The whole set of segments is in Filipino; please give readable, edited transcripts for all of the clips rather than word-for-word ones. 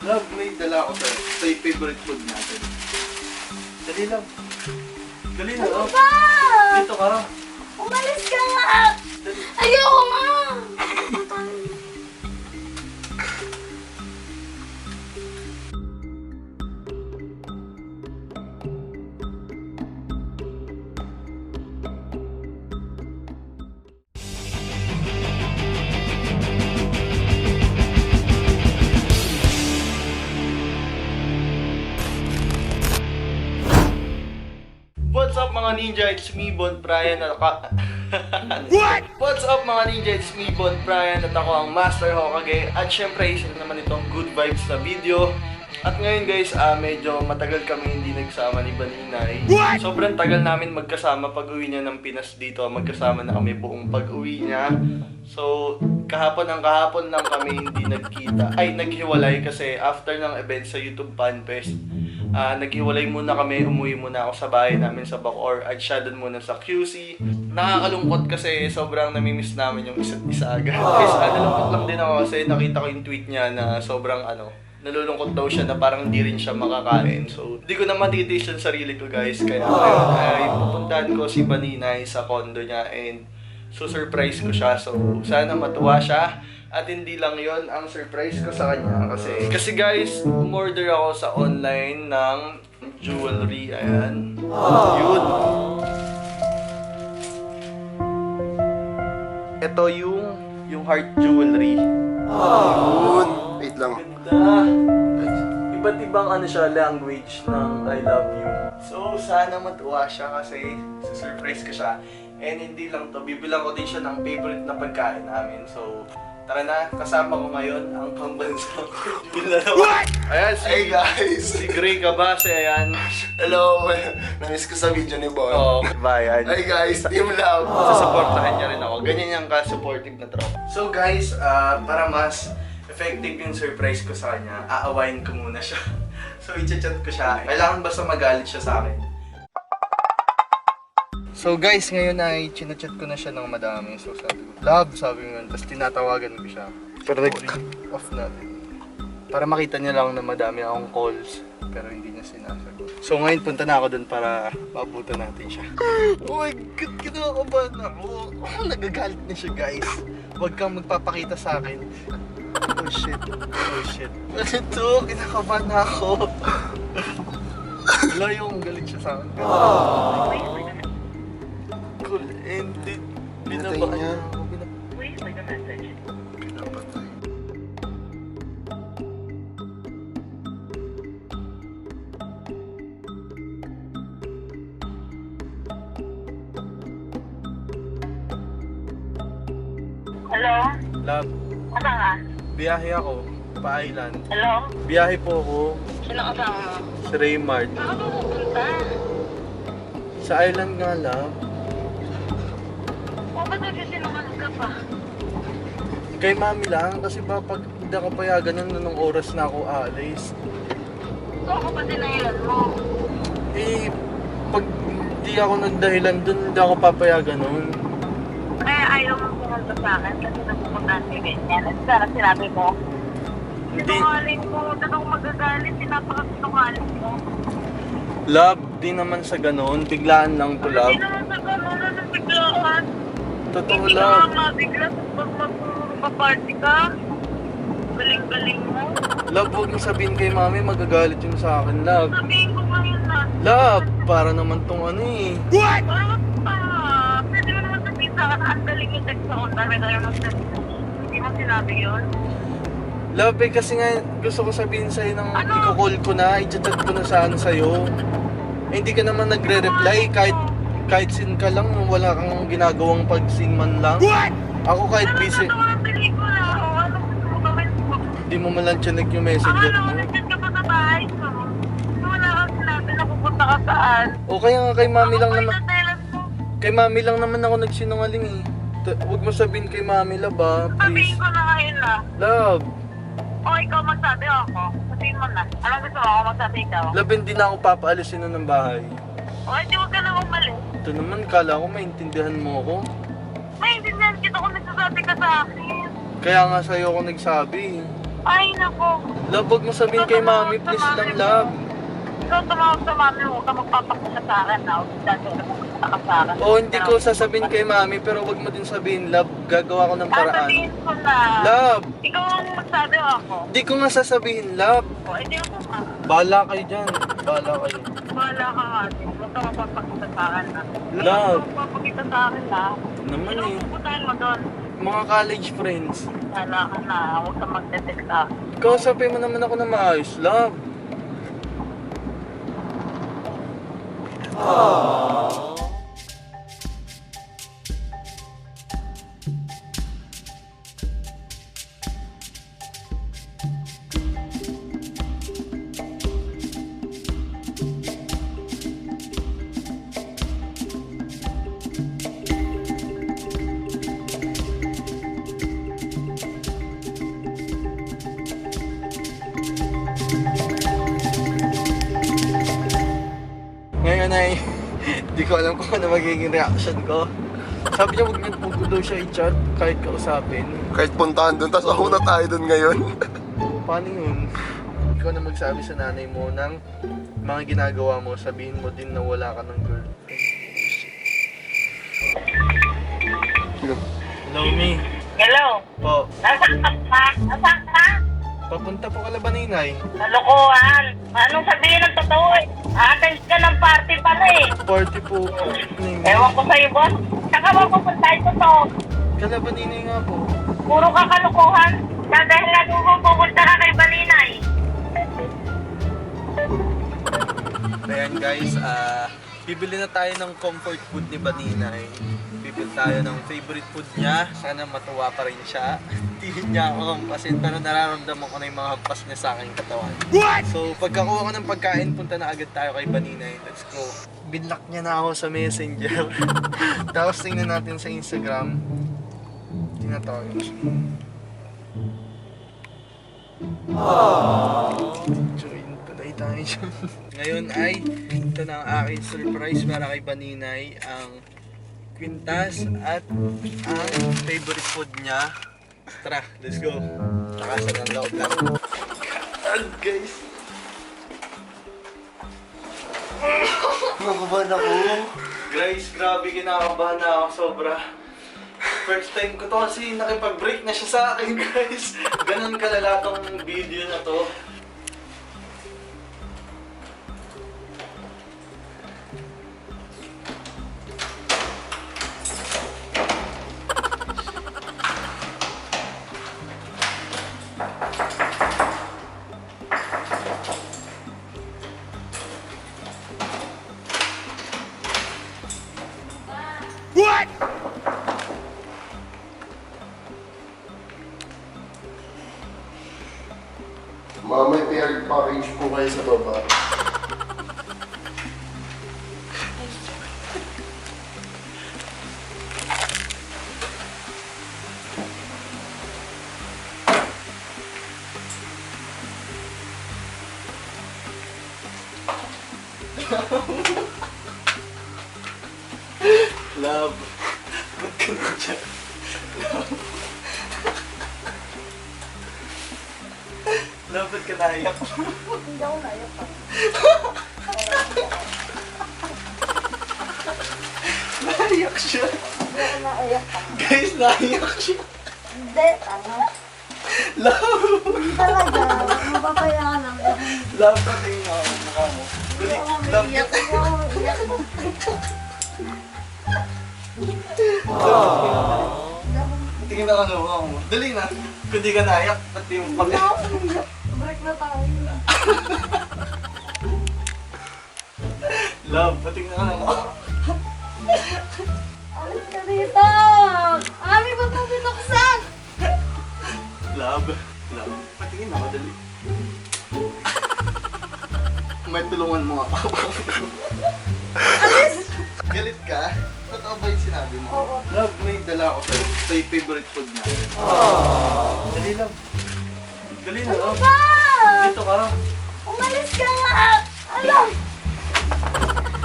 Love, may dala ako sa'yo. Ito yung favorite food natin. Dali lang. Dali na, Ano oh. ba? Dito ka. Umalis ka nga! Ayoko nga! What's up mga ninja? It's me, Bon Brian at ako... What? What's up mga ninja? It's me, Bon Brian at ako ang Master Hokage. At syempre, isa naman itong good vibes na video. At ngayon guys, medyo matagal kami hindi nagsama ni Baninay. Sobrang tagal namin magkasama pag-uwi niya ng Pinas dito. Magkasama na kami buong pag-uwi niya. So, kahapon lang kami hindi nagkita. Ay, naghiwalay kasi after ng event sa YouTube Fan Fest. Naghiwalay muna kami, umuwi muna ako sa bahay namin sa Bacoor at siya dun muna sa QC. Nakakalungkot kasi sobrang namimiss namin yung isa't isa agad. Guys, nalungkot lang din ako kasi nakita ko yung tweet niya na sobrang nalulungkot daw siya na parang hindi rin siya makakain. So, hindi ko na matitiis yung sarili ko guys. Kaya ay pupuntahan ko si Baninay sa condo niya and surprise ko siya. So, sana matuwa siya. At hindi lang yon ang surprise ko sa kanya kasi guys, umorder ako sa online ng jewelry. Ayan. Yun. Ito yung heart jewelry. Yun. Wait lang. Ganda. Iba't ibang siya, language ng I love you. So, sana matuwa siya kasi surprise ko siya. And hindi lang to, bibilang ko din siya ng favorite na pagkain namin. So, tara na, kasama ko ngayon ang pambansang What? Ayan, Hey guys! si Gray Cabase, ayan. Hello! Namiss ko sa video ni Bon. Oo, bayan. Hey guys! Team Love! Sasuportahan niya rin ako. Ganyan yung ka-supportive na tropa. So guys, para mas effective yung surprise ko sa kanya, aawayin ko muna siya. So i-chat ko siya. Kailangan basta magalit siya sa akin. So guys, ngayon ay chinachat ko na siya ng madami. So sabi ko, love, sabi ko yun. Tapos tinatawagan ko siya. Pero off natin. Para makita niya lang na madami akong calls. Pero hindi niya sinasagot. So ngayon punta na ako dun para maabutan natin siya. Oh my God, kinakabahan ako. Oh, nagagalit na siya guys. Huwag kang magpapakita sa akin. Oh shit. Oh shit. Ito, kinakabahan na ako. Wala yung galit siya sa akin. Cool, ended. Binabahan niya ako. Please leave a message. Pinapatay. Hello? Love, Asa ka? biyahe ako. Pa-island. Hello? Biyahe po ako Sino kasama mo? sa Raymart. Saan ka ba pupunta? Sa island nga, love. O ba't nagsisinungaling ka pa? Kay mami lang, kasi ba pag hindi ako payagan nun, nung oras na ako aalis. So ako ba dinahilan mo? Eh, pag hindi ako nagdahilan dun, hindi ako papayagan nun. Kaya ayaw mo pumunta sa akin kasi napupuntahan si ganyan. At sana sinabi mo, Hindi. sinungaling mo, dito ako magagalit, sinapakasinungaling mo. Love, di naman sa ganun. Biglaan lang to, love. Hindi naman sa gano'n na nabiglaan. Totoo, Hindi ka love. nga mabigla pag magpaparty ka. Galing-galing mo. Love, huwag mo sabihin kay mami, magagalit yun sa akin, love. Sabihin ko ngayon na. Love, para naman tong eh. Ano pa? Pwede mo naman sabihin sa akin, ang galing yung text ako, dami tayo mag-text. Hindi mo sinabi yun? Love, kasi nga gusto ko sabihin sa'yo nang Ano? i-call ko na, i-chat ko na sana sa'yo. Eh, hindi ka naman nagre-reply kahit sin ka lang, wala kang ginagawang pag-sin man lang. Ako kahit Ano busy, nagawa ng pelikula? O ano gusto mo gawin mo? hindi mo man lang chinek yung messenger Ano, mo. nag-chat ka pa sa bahay ko. Wala kang sinabi na pupunta ka saan. O kaya nga kay mami lang Ano naman, pa yung dahilan mo? kay mami lang naman ako nagsinungaling eh. Huwag mo sabihin kay mami, love ah, please. Sabihin ko na ngayon na. Love, O ikaw magsabi o ako. Sabihin mo na. Anong gusto mo ako magsabi ikaw? love, hindi na ako papaalisin nun ng bahay. O hindi huwag ka na umalis. Ito naman, kala ko maintindihan mo ako. Maintindihan kita kung nagsasabi ka sa akin. Kaya nga sa'yo ako nagsabi. Ay, nako. Love, huwag mo sabihin kay mami, please lang, love. Ikaw tumawag sa mami mo, huwag ka magpapakita sa akin na. Huwag dati ka magpapakita sa akin. Oo, hindi ko sasabihin kay mami, pero huwag mo din sabihin, love, gagawa ko ng paraan. Sasabihin ko na. Love, Ikaw ang magsabi o ako. hindi ko nga sasabihin, love. O, hindi ako ka. Bahala kayo dyan, bahala kayo. Wala ka nga. Huwag ka magpapakita sa akin na. Love. Huwag ka magpapakita sa akin na. Naman Sino eh, pupuntahan mo doon? mga college friends. Wala ka na. Huwag ka magte-text sa akin. Kausapin mo naman ako na maayos, love. Ngayon ay, di ko alam kung ano magiging reaction ko. Sabi niya huwag ko daw siya i-chat kahit kausapin. Kahit puntahan dun, tapos ako na tayo dun ngayon. Paano yun? Ikaw na magsabi sa nanay mo ng mga ginagawa mo, sabihin mo din na wala ka ng girlfriend. Hello, me. Hello? Po, Nasaan ka pa? Nasaan ka? papunta po ka Labaninay. Kalokohan. Anong sabihin ng totoo eh? Attend ka ng party pala eh. Party po. Ewan ko sa'yo, boss. Saka mo pupuntahin ko to. Kalabaninay nga po. Puro ka kalokohan. Dahil nga doon pupunta ka kay Balinay. Ayan guys, bibili na tayo ng comfort food ni Baninay. Bibili tayo ng favorite food niya. Sana matuwa pa rin siya. Hindi niya ako hampasin, pero nararamdaman ko na yung mga hampas niya sa aking katawan. So pagkakuha ko ng pagkain, punta na agad tayo kay Baninay. Let's go. Binlock niya na ako sa messenger. Tapos tingnan natin sa Instagram. Tinatawag siya. Join, patay tayo dyan. Ngayon ay ito na ang aking surprise para kay Baninay, ang kwintas at ang favorite food niya. Tara, let's go. Nakasan ang loob lang. And guys, Nakabahan ako. guys, grabe kinakabahan na ako sobra. First time ko to kasi nakipag-break na siya sa akin, guys. Ganun kalala tong video na to. Mama, may package po kayo sa baba. Love. Ba't ka na dyan? Love, ba't ka naiyak? Hindi ako naiyak pa. Naiyak siya. Hindi ako naiyak pa. Guys, naiyak siya. Hindi, ano? Love. Hindi talaga. Mapapayaan lang. Love, patingin ako ng mukha mo. Hindi Dali, ako love, umiiyak. Hindi ako umiiyak. tingin ako ng mukha mo. Dali na. Kung di ka naiyak, pati yung Hindi kami. ako umiiyak. Break na tayo. Love, patingin ako ng mukha. Alis ka dito! Ami, ba't mo binuksan? Love. Love. Patingin ako, dali. May tulungan mo ako. Alis! Galit ka? Totoo ba yung sinabi mo? Oo. Love, may dala ako sa'yo. Ito yung favorite food niya. Dali, love. Dali na, Ano love. ba? Dito ka. Umalis ka nga! Alam!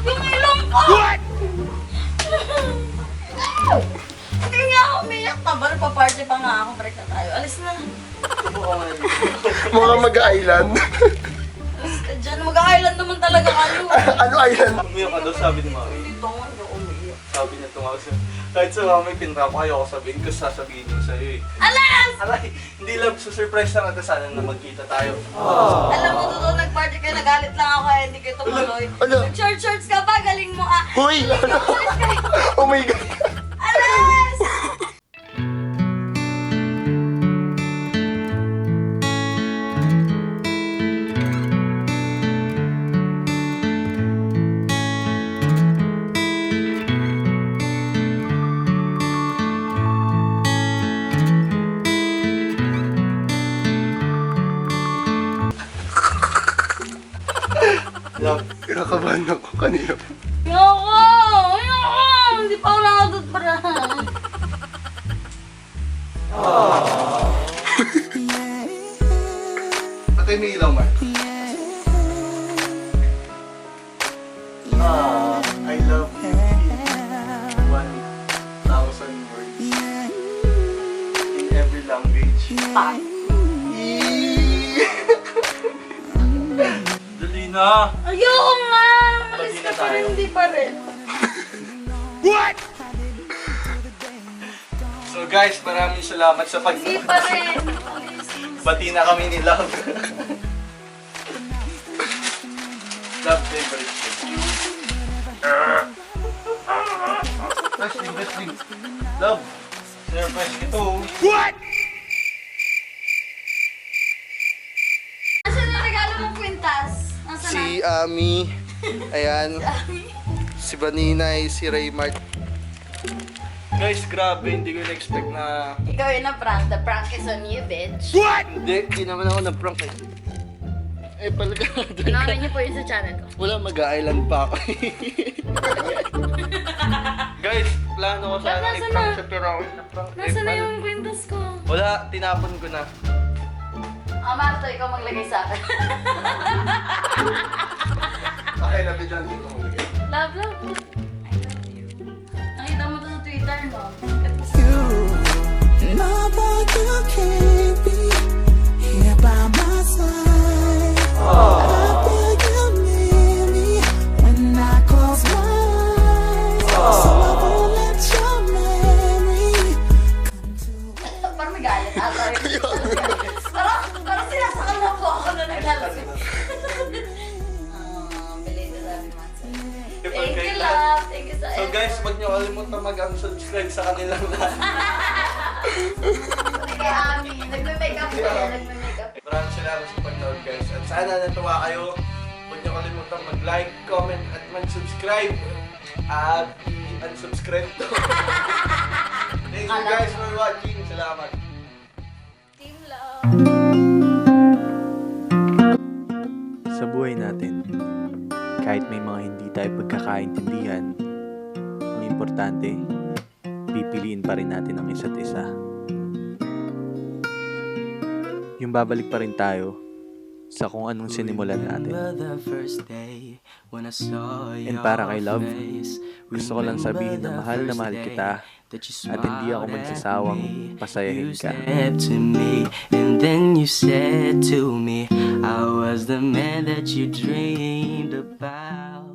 Yung ilong ko! Hindi nga ako umiyak. Tabar, pa-party pa nga ako. Break na tayo. Alis na. Subukan mo na dito. Island? Diyan, mag-island naman talaga kayo. Ano island? Umiyak ka daw, sabi ni Mami. Ito nga, hindi ako umiiyak. Sabi niya tumawag sa... Kahit sa Mami, pinrap ko, ayoko sabihin ko sasabihin ko sa'yo eh. Alas! Alay, hindi lang, surprise lang ito sana na magkita tayo. Alam mo, totoo, nag-party kayo, nagalit lang ako kaya hindi kayo tumuloy. Ala. Nag-shorts ka pa, galing mo ah. Hoy! Alis kayo. Oh my God! Alas! Love. Kinakabahan ako kanina. Ayoko! Ayoko! Hindi pa ako nakatutparahan. Patay may ilaw, Mark. I love you in 1,000 words. In every language. Dali na! Ayoko nga! Pati Alis na ka pa tayo. rin, hindi pa rin. So guys, maraming salamat sa Hindi pa rin. Alis. Bati na kami ni Love. Love favorite. Wrestling. Love. Surprise ito. Nasaan na regalo mong kwintas? Nasaan Si Ami. Ayan. Si Baninay, si Raymart. Guys, grabe. Hindi ko na-expect na... Ikaw yun na prank. The prank is on you, bitch. Hindi naman ako na-prank eh. Eh, palaga. Panoorin niyo po yun sa channel ko. Wala, mag-island pa ako. Guys, plano ko sana Nasaan i-prank na? siya pero ako na-prank. Nasaan na yung kwintas ko? Wala, tinapon ko na. Marto, ikaw maglagay sa akin. Okay, nabidyan dito mo. Love, love. I love you. Nakita mo to sa Twitter, no? No, but you can't be here by my side. I feel you near me when I close my eyes. So I won't let your memory come to. Parang may galit ata yun. Parang sinasakal na po ako na naglalasing. Belated happy months. Thank you, love. Thank you sa So guys, huwag niyo kalimutan mag-unsubscribe sa kanilang lahat. Kay Ami. Nagme-makeup ko yan. Nagme-makeup. Maraming salamat sa panonood guys. At sana natuwa kayo. Huwag niyo kalimutan mag-like, comment, at mag-subscribe. At i-unsubscribe to. Thank you guys for watching. Salamat. Team love. Sa buhay natin, kahit may mga hindi tayo pagkakaintindihan, ang importante, pipiliin pa rin natin ang isa't isa. Yung babalik pa rin tayo sa kung anong sinimulan natin. And para kay Love, gusto ko lang sabihin na mahal kita at hindi ako magsasawang pasayahin ka. And then you said to me, I was the man that you dreamed about.